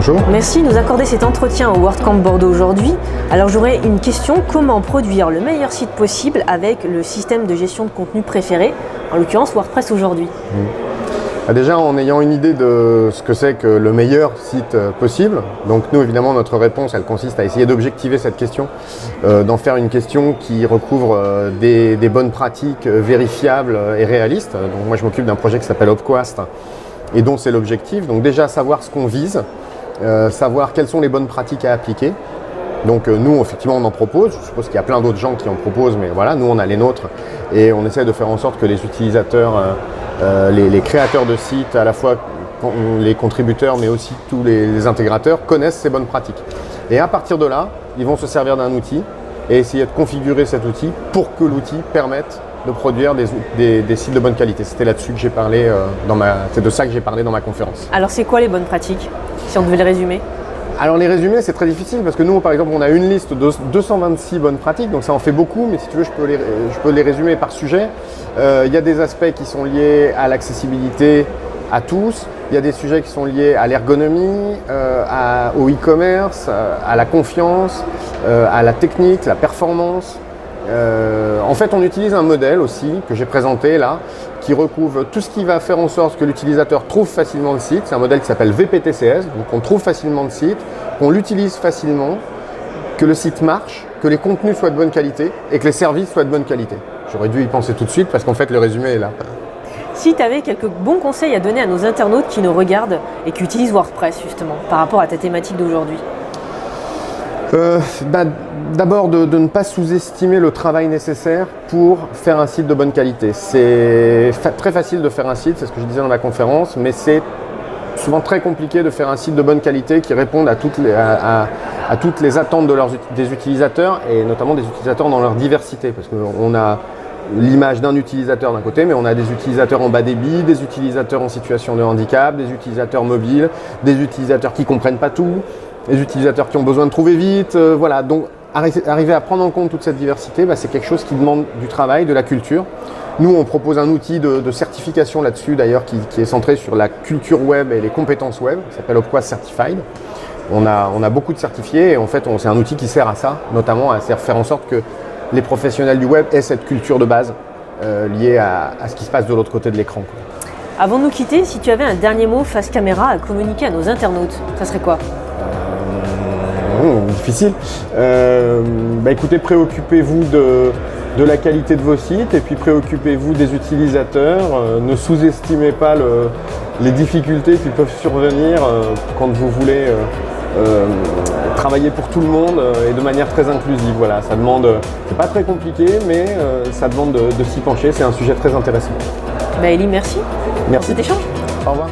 Bonjour. Merci de nous accorder cet entretien au WordCamp Bordeaux aujourd'hui. Alors j'aurais une question, comment produire le meilleur site possible avec le système de gestion de contenu préféré, en l'occurrence WordPress aujourd'hui? Déjà en ayant une idée de ce que c'est que le meilleur site possible, donc nous évidemment notre réponse elle consiste à essayer d'objectiver cette question, d'en faire une question qui recouvre des bonnes pratiques vérifiables et réalistes. Donc moi je m'occupe d'un projet qui s'appelle Opquast et dont c'est l'objectif, donc déjà savoir ce qu'on vise, savoir quelles sont les bonnes pratiques à appliquer. Donc nous effectivement on en propose, je suppose qu'il y a plein d'autres gens qui en proposent, mais voilà, nous on a les nôtres et on essaie de faire en sorte que les utilisateurs, les créateurs de sites, à la fois les contributeurs mais aussi tous les intégrateurs connaissent ces bonnes pratiques. Et à partir de là, ils vont se servir d'un outil et essayer de configurer cet outil pour que l'outil permette de produire des sites de bonne qualité. C'était là-dessus que j'ai parlé, c'est de ça que j'ai parlé dans ma conférence. Alors c'est quoi les bonnes pratiques, si on devait les résumer? Alors les résumer c'est très difficile parce que nous par exemple on a une liste de 226 bonnes pratiques, donc ça en fait beaucoup, mais si tu veux je peux les résumer par sujet. Il y a des aspects qui sont liés à l'accessibilité à tous, il y a des sujets qui sont liés à l'ergonomie, au e-commerce, à la confiance, à la technique, la performance. En fait on utilise un modèle aussi que j'ai présenté là, qui recouvre tout ce qui va faire en sorte que l'utilisateur trouve facilement le site. C'est un modèle qui s'appelle VPTCS, donc on trouve facilement le site, qu'on l'utilise facilement, que le site marche, que les contenus soient de bonne qualité et que les services soient de bonne qualité. J'aurais dû y penser tout de suite parce qu'en fait le résumé est là. Si tu avais quelques bons conseils à donner à nos internautes qui nous regardent et qui utilisent WordPress justement, par rapport à ta thématique d'aujourd'hui? D'abord de ne pas sous-estimer le travail nécessaire pour faire un site de bonne qualité. C'est très facile de faire un site, c'est ce que je disais dans ma conférence, mais c'est souvent très compliqué de faire un site de bonne qualité qui réponde à toutes les attentes des utilisateurs et notamment des utilisateurs dans leur diversité. Parce qu'on a l'image d'un utilisateur d'un côté, mais on a des utilisateurs en bas débit, des utilisateurs en situation de handicap, des utilisateurs mobiles, des utilisateurs qui ne comprennent pas tout, des utilisateurs qui ont besoin de trouver vite. Voilà, donc arriver à prendre en compte toute cette diversité, c'est quelque chose qui demande du travail, de la culture. Nous, on propose un outil de certification là-dessus, d'ailleurs, qui est centré sur la culture web et les compétences web. Ça s'appelle Opquast Certified. On a beaucoup de certifiés et en fait, c'est un outil qui sert à ça, notamment à faire en sorte que les professionnels du web aient cette culture de base liée à ce qui se passe de l'autre côté de l'écran. Avant de nous quitter, si tu avais un dernier mot face caméra à communiquer à nos internautes, ça serait quoi? Difficile. Écoutez, préoccupez-vous de la qualité de vos sites et puis préoccupez-vous des utilisateurs. Ne sous-estimez pas les difficultés qui peuvent survenir quand vous voulez travailler pour tout le monde et de manière très inclusive. Voilà, ça demande, c'est pas très compliqué, mais ça demande de s'y pencher. C'est un sujet très intéressant. Elie, merci. Merci. Pour cet échange. Au revoir.